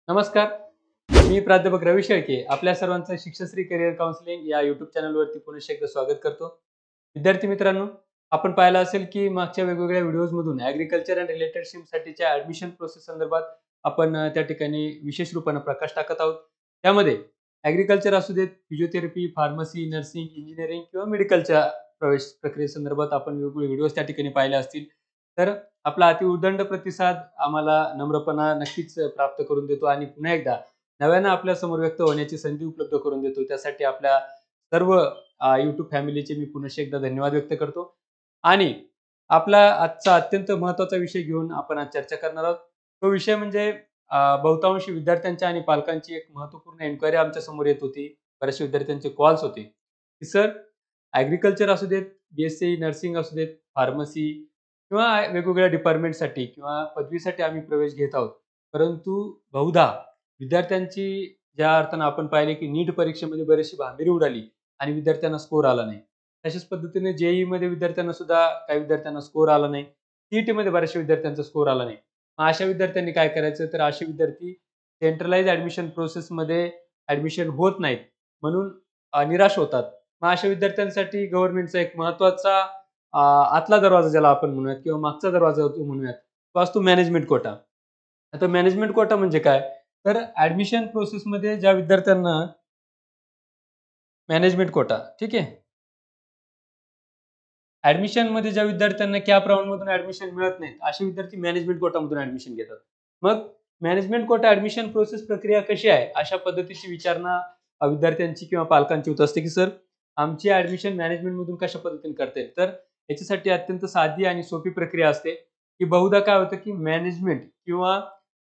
नमस्कार. मी प्राध्यापक रवी शेळके आपल्या सर्वांचं शिक्षश्री करिअर काउन्सिलिंग या YouTube चॅनलवरती पुन्हा एकदा स्वागत करतो. विद्यार्थी मित्रांनो, आपण पाहिलं असेल की मागच्या वेगवेगळ्या व्हिडिओजमधून ॲग्रीकल्चर अँड रिलेटेड स्ट्रीमसाठीच्या ॲडमिशन प्रोसेस संदर्भात आपण त्या ठिकाणी विशेष रूपाने प्रकाश टाकत आहोत. त्यामध्ये ॲग्रीकल्चर असू देत, फिजिओथेरपी, फार्मसी, नर्सिंग, इंजिनिअरिंग किंवा मेडिकलच्या प्रवेश प्रक्रियेसंदर्भात आपण वेगवेगळे व्हिडिओज त्या ठिकाणी पाहिले असतील. तर आपला अतिउदंड प्रतिसाद आम्हाला नम्रपणा नक्कीच प्राप्त करून देतो आणि पुन्हा एकदा नव्यानं आपल्या समोर व्यक्त होण्याची संधी उपलब्ध करून देतो. त्यासाठी आपल्या सर्व YouTube फॅमिलीचे मी पुन्हा एकदा धन्यवाद व्यक्त करतो. आणि आपला आजचा अत्यंत महत्त्वाचा विषय घेऊन आपण आज चर्चा करणार आहोत. तो विषय म्हणजे बहुतांशी विद्यार्थ्यांच्या आणि पालकांची एक महत्त्वपूर्ण एन्क्वायरी आमच्या समोर येत होती. बऱ्याचशा विद्यार्थ्यांचे कॉल्स होते की सर, ॲग्रीकल्चर असू देत, BSc नर्सिंग असू देत, फार्मसी किंवा वेगवेगळ्या डिपार्टमेंटसाठी किंवा पदवीसाठी आम्ही प्रवेश घेत आहोत. परंतु बहुधा विद्यार्थ्यांची ज्या अर्थानं आपण पाहिले की नीट परीक्षेमध्ये बरीचशी भांगडी उडाली आणि विद्यार्थ्यांना स्कोर आला नाही. तशाच पद्धतीने JEE विद्यार्थ्यांना सुद्धा काही विद्यार्थ्यांना स्कोर आला नाही. CET बऱ्याचशा विद्यार्थ्यांचा स्कोर आला नाही. मग अशा विद्यार्थ्यांनी काय करायचं, तर असे विद्यार्थी सेंट्रलाइज ॲडमिशन प्रोसेसमध्ये ॲडमिशन होत नाहीत म्हणून निराश होतात. मग अशा विद्यार्थ्यांसाठी गव्हर्नमेंटचा एक महत्त्वाचा आतला दरवाजा ज्याला आपण म्हणूयात किंवा मागचा दरवाजा म्हणूयात, तो असतो मॅनेजमेंट कोटा. आता मॅनेजमेंट कोटा म्हणजे काय, तर ॲडमिशन प्रोसेसमध्ये ज्या विद्यार्थ्यांना मॅनेजमेंट कोटा, ठीक आहे. ॲडमिशनमध्ये ज्या विद्यार्थ्यांना कॅप राउंडमधून ॲडमिशन मिळत नाहीत, असे विद्यार्थी मॅनेजमेंट कोटामधून ॲडमिशन घेतात. मग मॅनेजमेंट कोटा ॲडमिशन प्रोसेस प्रक्रिया कशी आहे, अशा पद्धतीची विचारणा विद्यार्थ्यांची किंवा पालकांची होत असते की सर, आमची ॲडमिशन मॅनेजमेंटमधून कशा पद्धतीने करता येईल. तर याच्यासाठी अत्यंत साधी आणि सोपी प्रक्रिया असते की बहुधा काय होतं की मॅनेजमेंट किंवा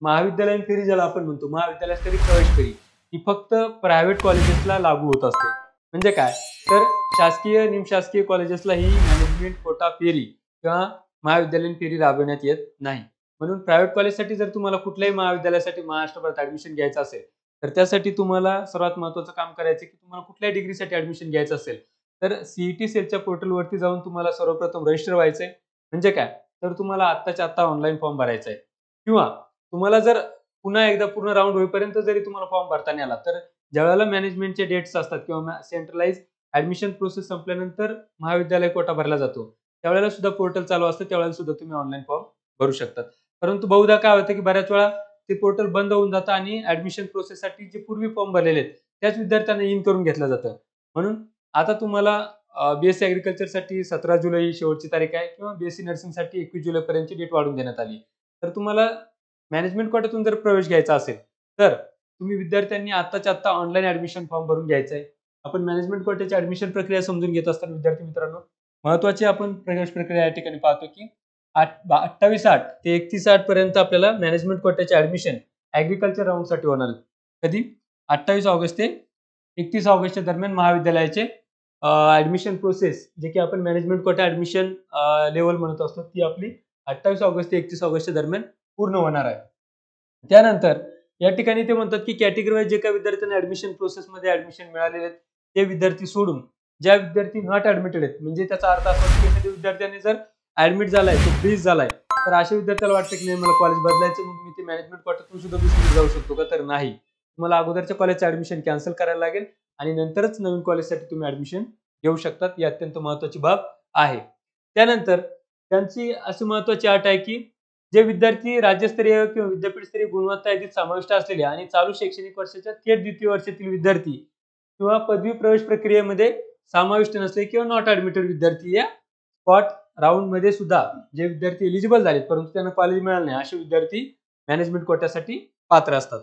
महाविद्यालयीन फेरी ज्याला आपण म्हणतो, महाविद्यालयास्तरीय प्रवेश फेरी, ही फक्त प्रायव्हेट कॉलेजेसला लागू होत असते. म्हणजे काय, तर शासकीय निमशासकीय कॉलेजेसला ही मॅनेजमेंट कोटा फेरी किंवा महाविद्यालयीन फेरी राबवण्यात येत नाही. म्हणून प्रायव्हेट कॉलेजसाठी जर तुम्हाला कुठल्याही महाविद्यालयासाठी महाराष्ट्रभरात ॲडमिशन घ्यायचं असेल, तर त्यासाठी तुम्हाला सर्वात महत्त्वाचं काम करायचं की तुम्हाला कुठल्याही डिग्रीसाठी ॲडमिशन घ्यायचं असेल, तर CET सेलच्या पोर्टलवरती जाऊन तुम्हाला सर्वप्रथम रजिस्टर व्हायचंय. म्हणजे काय, तर तुम्हाला आत्ताच्या आत्ता ऑनलाईन फॉर्म भरायचा आहे किंवा तुम्हाला जर पुन्हा एकदा पूर्ण राउंड होईपर्यंत जरी तुम्हाला फॉर्म भरता नाही आला, तर ज्यावेळेला मॅनेजमेंटचे डेट्स असतात किंवा सेंट्रलाइज ॲडमिशन प्रोसेस संपल्यानंतर महाविद्यालय कोटा भरला जातो, त्यावेळेला सुद्धा पोर्टल चालू असतं, त्यावेळेला सुद्धा तुम्ही ऑनलाईन फॉर्म भरू शकतात. परंतु बहुधा काय होतं की बऱ्याच वेळा ते पोर्टल बंद होऊन जातं आणि ॲडमिशन प्रोसेससाठी जे पूर्वी फॉर्म भरलेले आहेत त्याच विद्यार्थ्यांना इन करून घेतलं जातं. म्हणून आता तुम्हाला BSc ॲग्रीकल्चरसाठी 17 जुलै ही शेवटची तारीख आहे किंवा BSc नर्सिंगसाठी 21 जुलैपर्यंतची डेट वाढवून देण्यात आली. तर तुम्हाला मॅनेजमेंट कोट्यातून जर प्रवेश घ्यायचा असेल, तर तुम्ही विद्यार्थ्यांनी आत्ताच्या आत्ता ऑनलाईन ॲडमिशन फॉर्म भरून घ्यायचा आहे. आपण मॅनेजमेंट कोट्याची ॲडमिशन प्रक्रिया समजून घेत असताना विद्यार्थी मित्रांनो, महत्त्वाची आपण प्रवेश प्रक्रिया या ठिकाणी पाहतो की 28/8 ते 31/8 पर्यंत आपल्याला मॅनेजमेंट कोट्याचे ॲडमिशन ॲग्रीकल्चर राउंडसाठी होणार आहे. कधी? 28 ऑगस्ट ते 31 ऑगस्टच्या दरम्यान महाविद्यालयाचे ॲडमिशन प्रोसेस, जे की आपण मॅनेजमेंट कोटा ॲडमिशन लेव्हल म्हणत असतो, ती आपली 28 ऑगस्ट ते 31 ऑगस्टच्या दरम्यान पूर्ण होणार आहे. त्यानंतर या ठिकाणी ते म्हणतात की कॅटेगरी वाईज जे काही विद्यार्थ्यांना ॲडमिशन प्रोसेसमध्ये ॲडमिशन मिळालेले आहेत, ते विद्यार्थी सोडून ज्या विद्यार्थी नॉट ॲडमिटेड आहेत, म्हणजे त्याचा अर्थ असा की एखाद्या विद्यार्थ्याने जर ॲडमिट झालाय, तो फ्रीज झालाय, तर अशा विद्यार्थ्याला वाटतं की नाही मला कॉलेज बदलायचं, मग मी ते मॅनेजमेंट कोट्यातून सुद्धा दुसरीकडे जाऊ शकतो का, तर नाही. तुम्हाला अगोदरच्या कॉलेजचं ॲडमिशन कॅन्सल करायला लागेल आणि नंतरच नवीन कॉलेजसाठी तुम्ही ॲडमिशन घेऊ शकतात. ही अत्यंत महत्त्वाची बाब आहे. त्यानंतर त्यांची अशी महत्त्वाची अट आहे की जे विद्यार्थी राज्यस्तरीय किंवा विद्यापीठस्तरीय गुणवत्ता यादीत समाविष्ट असलेले आणि चालू शैक्षणिक वर्षाच्या थेट द्वितीय वर्षातील विद्यार्थी किंवा पदवी प्रवेश प्रक्रियेमध्ये समाविष्ट नसले किंवा नॉट ॲडमिटेड विद्यार्थी या स्पॉट राउंडमध्ये सुद्धा जे विद्यार्थी एलिजिबल झालेत परंतु त्यांना कॉलेज मिळालं नाही, असे विद्यार्थी मॅनेजमेंट कोट्यासाठी पात्र असतात.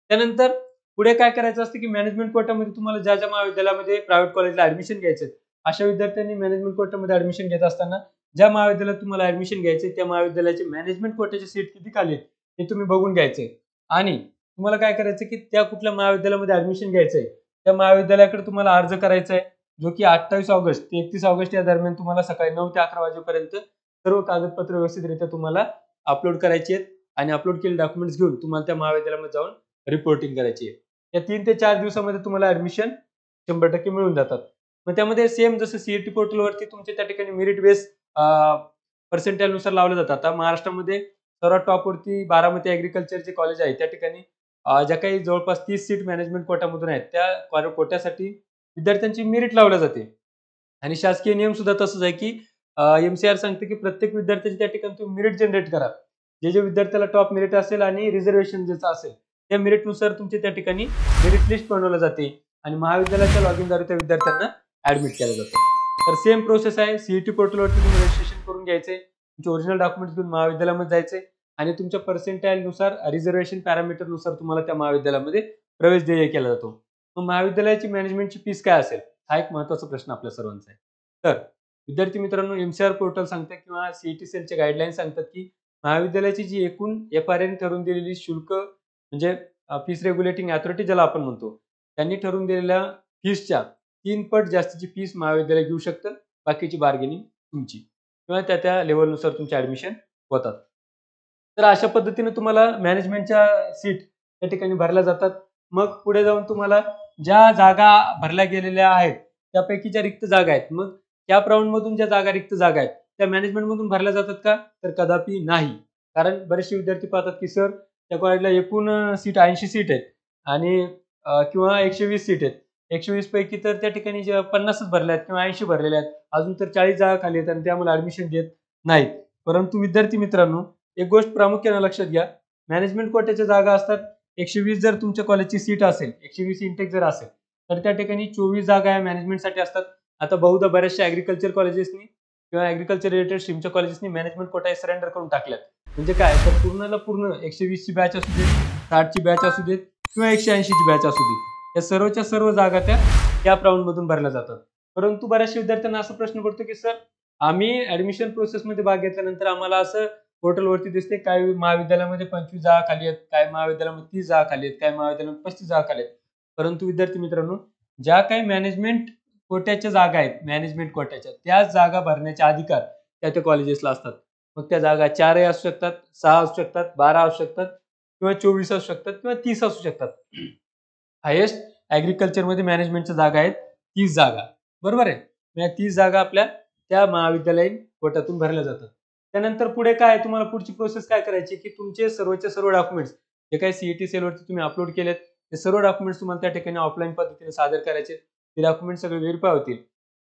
त्यानंतर पुढे काय करायचं असतं की मॅनेजमेंट कोट्यामध्ये तुम्हाला ज्या ज्या महाविद्यालयामध्ये प्रायव्हेट कॉलेजला ॲडमिशन घ्यायचं, अशा विद्यार्थ्यांनी मॅनेजमेंट कोट्यामध्ये ॲडमिशन घेत असताना ज्या महाविद्यालयात तुम्हाला ॲडमिशन घ्यायचे त्या महाविद्यालयाचे मॅनेजमेंट कोट्याचे सीट किती खाली आहेत हे तुम्ही बघून घ्यायचे आणि तुम्हाला काय करायचं की त्या कुठल्या महाविद्यालयामध्ये ॲडमिशन घ्यायचंय त्या महाविद्यालयाकडे तुम्हाला अर्ज करायचा आहे, जो की 28 ऑगस्ट ते 31 ऑगस्ट या दरम्यान तुम्हाला सकाळी 9 ते 11 वाजेपर्यंत सर्व कागदपत्र व्यवस्थितरित्या तुम्हाला अपलोड करायची आहेत आणि अपलोड केलेले डॉक्युमेंट्स घेऊन तुम्हाला त्या महाविद्यालयामध्ये जाऊन रिपोर्टिंग करायची आहे. या 3 ते 4 दिवसामध्ये तुम्हाला ॲडमिशन 100% मिळून जातात. मग त्यामध्ये सेम जसं CET पोर्टलवरती तुमचे त्या ठिकाणी मेरिट बेस पर्सेंटाईलनुसार लावले जातात. आता महाराष्ट्रामध्ये सर्वात टॉपवरती बारामती ॲग्रीकल्चरचे कॉलेज आहे, त्या ठिकाणी ज्या काही जवळपास 30 सीट मॅनेजमेंट कोट्यामधून आहेत त्या कोट्यासाठी विद्यार्थ्यांची मेरिट लावल्या जाते. आणि शासकीय नियम सुद्धा तसंच आहे की एमसीआर सांगते की प्रत्येक विद्यार्थ्याची त्या ठिकाणी तुम्ही मेरिट जनरेट करा. जे विद्यार्थ्याला टॉप मेरिट असेल आणि रिझर्वेशन ज्याचं असेल त्या मेरिटनुसार तुमचे त्या ठिकाणी मेरिट लिस्ट बनवलं जाते आणि महाविद्यालयाच्या लॉगिनद्वारे त्या विद्यार्थ्यांना ऍडमिट केलं जातं. तर सेम प्रोसेस आहे. सीईटी पोर्टलवरती तुम्ही रजिस्ट्रेशन करून घ्यायचे, तुमचे ओरिजिनल डॉक्युमेंट्स घेऊन महाविद्यालयामध्ये जायचे आणि तुमच्या पर्सेंटाईलनुसार रिझर्वेशन पॅरामीटरनुसार तुम्हाला त्या महाविद्यालयामध्ये प्रवेश देय केला जातो. मग महाविद्यालयाची मॅनेजमेंटची फीस काय असेल हा एक महत्त्वाचा प्रश्न आपल्या सर्वांचा आहे. तर विद्यार्थी मित्रांनो, एमसीआर पोर्टल सांगते किंवा सीईटी सेलचे गाईडलाईन सांगतात की महाविद्यालयाची जी एकूण एफआरएन ठरवून दिलेली शुल्क म्हणजे फीस रेग्युलेटिंग अथॉरिटी ज्याला आपण म्हणतो, त्यांनी ठरवून दिलेल्या फीसच्या 3 पट जास्तीची फीस महाविद्यालय घेऊ शकतं. बाकीची बार्गेनिंग तुमची किंवा त्या लेवलनुसार तुमचे ऍडमिशन होतात. तर अशा पद्धतीने तुम्हाला मॅनेजमेंटच्या सीट त्या ठिकाणी भरल्या जातात. मग पुढे जाऊन तुम्हाला ज्या जागा भरल्या गेलेल्या आहेत त्यापैकी ज्या रिक्त जागा आहेत, मग कॅप राऊंड मधून ज्या जागा रिक्त जागा आहेत त्या मॅनेजमेंट मधून भरल्या जातात का? तर कदापि नाही. कारण बरेचसे विद्यार्थी पाहतात की सर त्या कॉलेजला एकूण सीट 80 सीट आहेत आणि किंवा 120 सीट आहेत. 120 पैकी तर त्या ठिकाणी 50च भरल्या आहेत किंवा 80 भरलेल्या आहेत. अजून तर 40 जागा खाली आहेत आणि ते आम्हाला ऍडमिशन देत नाहीत. परंतु विद्यार्थी मित्रांनो, एक गोष्ट प्रामुख्याने लक्षात घ्या. मॅनेजमेंट कोट्याच्या जागा असतात 120. जर तुमच्या कॉलेजची सीट असेल, 120 इंटेक जर असेल तर त्या ठिकाणी 24 जागा या मॅनेजमेंटसाठी असतात. आता बहुधा बऱ्याचशा ऍग्रिकल्चर कॉलेजेसनी किंवा ऍग्रिकल्चर रिलेटेड स्ट्रीमच्या कॉलेजेसनी मॅनेजमेंट कोटा सरेंडर करून टाकल्यात. म्हणजे काय, तर पूर्णला पूर्ण 120 ची बॅच असू देत, 60 ची बॅच असू देत किंवा 180 ची बॅच असू देत, या सर्वच्या सर्व जागा त्या कॅप राऊंड मधून भरल्या जातात. परंतु बऱ्याचशा विद्यार्थ्यांना असा प्रश्न पडतो की सर आम्ही ऍडमिशन प्रोसेसमध्ये भाग घेतल्यानंतर आम्हाला असं पोर्टलवरती दिसते काय महाविद्यालयामध्ये 25 जागा खाली आहेत, काय महाविद्यालयामध्ये 30 जागा खाली आहेत, काय महाविद्यालयामध्ये 35 जागा खाली आहेत. परंतु विद्यार्थी मित्रांनो, ज्या काही मॅनेजमेंट कोट्याच्या जागा आहेत, मॅनेजमेंट कोट्याच्या त्या जागा भरण्याचे अधिकार त्या कॉलेजेसला असतात. मग त्या जागा 4 असू शकतात, 6 असू शकतात, 12 असू शकतात किंवा 24 असू शकतात किंवा 30 असू शकतात. हायेस्ट ऍग्रिकल्चरमध्ये मॅनेजमेंटच्या जागा आहेत 30 जागा, बरोबर आहे. या 30 जागा आपल्या त्या महाविद्यालयीन कोट्यातून भरल्या जातात. त्यानंतर पुढे काय, तुम्हाला पुढची प्रोसेस काय करायची की तुमचे सर्वचे सर्व डॉक्युमेंट्स जे काही सीईटी सेलवरती तुम्ही अपलोड केलेत ते सर्व डॉक्युमेंट्स तुम्हाला त्या ठिकाणी ऑफलाईन पद्धतीने सादर करायचे. ते डॉक्युमेंट सगळे व्हेरीफाय होतील.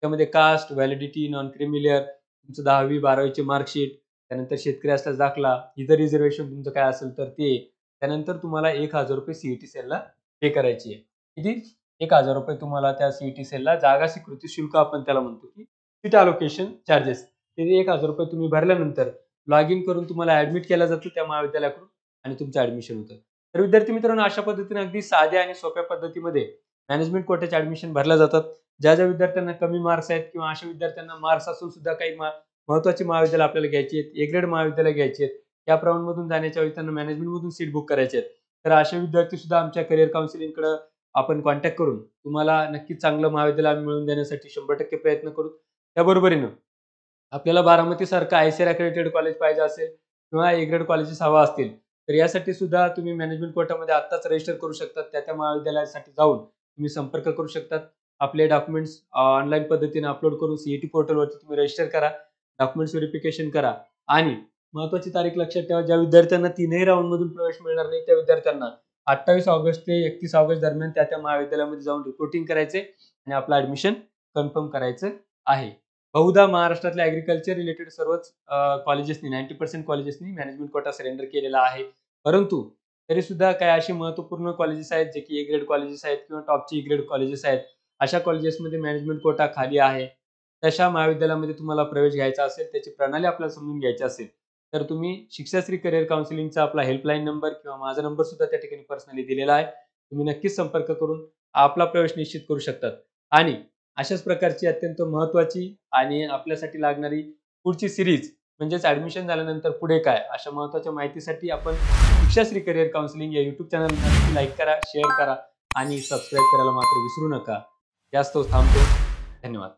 त्यामध्ये कास्ट, व्हॅलिडिटी, नॉन क्रिमिलियर, तुमचं 10वी 12वीचे मार्कशीट, त्यानंतर शेतकरी असल्यास दाखला, इतर रिझर्वेशन तुमचं काय असेल तर ते. त्यानंतर तुम्हाला 1000 रुपये सीईटी सेलला पे करायची आहे. किती? 1000 रुपये तुम्हाला त्या सीईटी सेलला जागा स्वीकृती शुल्क आपण त्याला म्हणतो की सीट अलोकेशन चार्जेस, ते 1000 रुपये तुम्ही भरल्यानंतर लॉग इन करून तुम्हाला ऍडमिट केलं जातं त्या महाविद्यालयाकडून आणि तुमचं ऍडमिशन होतं. तर विद्यार्थी मित्रांनो, अशा पद्धतीने अगदी साध्या आणि सोप्या पद्धतीमध्ये मॅनेजमेंट कोट्याचे ऍडमिशन भरल्या जातात. ज्या विद्यार्थ्यांना कमी मार्क्स आहेत किंवा अशा विद्यार्थ्यांना मार्क्स असून सुद्धा काही महत्त्वाची महाविद्यालय आपल्याला घ्यायची आहेत, ए ग्रेड महाविद्यालय घ्यायची आहेत, या राऊंड मधून जाण्याच्या वेळी त्यांना मॅनेजमेंट मधून सीट बुक करायची आहेत, तर असे विद्यार्थी सुद्धा आमच्या करिअर काउन्सिलिंगकडे आपण कॉन्टॅक्ट करून तुम्हाला नक्कीच चांगलं महाविद्यालय मिळवून देण्यासाठी 100% प्रयत्न करू. त्याबरोबरीनं आपल्याला बारामती सारखं आयसीआर अक्रेडिटेड कॉलेज पाहिजे असेल किंवा ए ग्रेड कॉलेजेस हवा असतील तर यासाठी सुद्धा तुम्ही मॅनेजमेंट कोटामध्ये आत्ताच रजिस्टर करू शकतात. त्या महाविद्यालयासाठी जाऊन तुम्ही संपर्क करू शकतात. आपले डॉक्युमेंट्स ऑनलाईन पद्धतीने अपलोड करून सीईटी पोर्टलवरती तुम्ही रजिस्टर करा, डॉक्युमेंट्स व्हेरिफिकेशन करा आणि महत्त्वाची तारीख लक्षात ठेवा, ज्या विद्यार्थ्यांना 3ही राऊंड मधून प्रवेश मिळणार नाही त्या विद्यार्थ्यांना 28 ऑगस्ट ते 31 ऑगस्ट दरम्यान त्या महाविद्यालयामध्ये जाऊन रिपोर्टिंग करायचे आणि आपलं ऍडमिशन कन्फर्म करायचं आहे. बहुधा महाराष्ट्रातल्या ऍग्रिकल्चर रिलेटेड सर्वच कॉलेजेसनी 90% कॉलेजेसनी मॅनेजमेंट कोटा सरेंडर केलेला आहे. परंतु तरी सुद्धा काही अशी महत्त्वपूर्ण कॉलेजेस आहेत जे की ए ग्रेड कॉलेजेस आहेत किंवा टॉपची ए ग्रेड कॉलेजेस आहेत, अशा कॉलेजेसमध्ये मॅनेजमेंट कोटा खाली आहे. तशा महाविद्यालयामध्ये तुम्हाला प्रवेश घ्यायचा असेल, त्याची प्रणाली आपल्याला समजून घ्यायची असेल तर तुम्ही शिक्षाश्री करिअर काउन्सिलिंगचा आपला हेल्पलाईन नंबर किंवा माझा नंबर सुद्धा त्या ठिकाणी पर्सनली दिलेला आहे. तुम्ही नक्कीच संपर्क करून आपला प्रवेश निश्चित करू शकतात. आणि अशाच प्रकारची अत्यंत महत्त्वाची आणि आपल्यासाठी लागणारी पुढची सिरीज म्हणजेच ऍडमिशन झाल्यानंतर पुढे काय, अशा महत्त्वाच्या माहितीसाठी आपण शिक्षाश्री करिअर काउन्सिलिंग या युट्यूब चॅनल नक्की लाईक करा, शेअर करा आणि सबस्क्राईब करायला मात्र विसरू नका. जास्त थांबतो. धन्यवाद.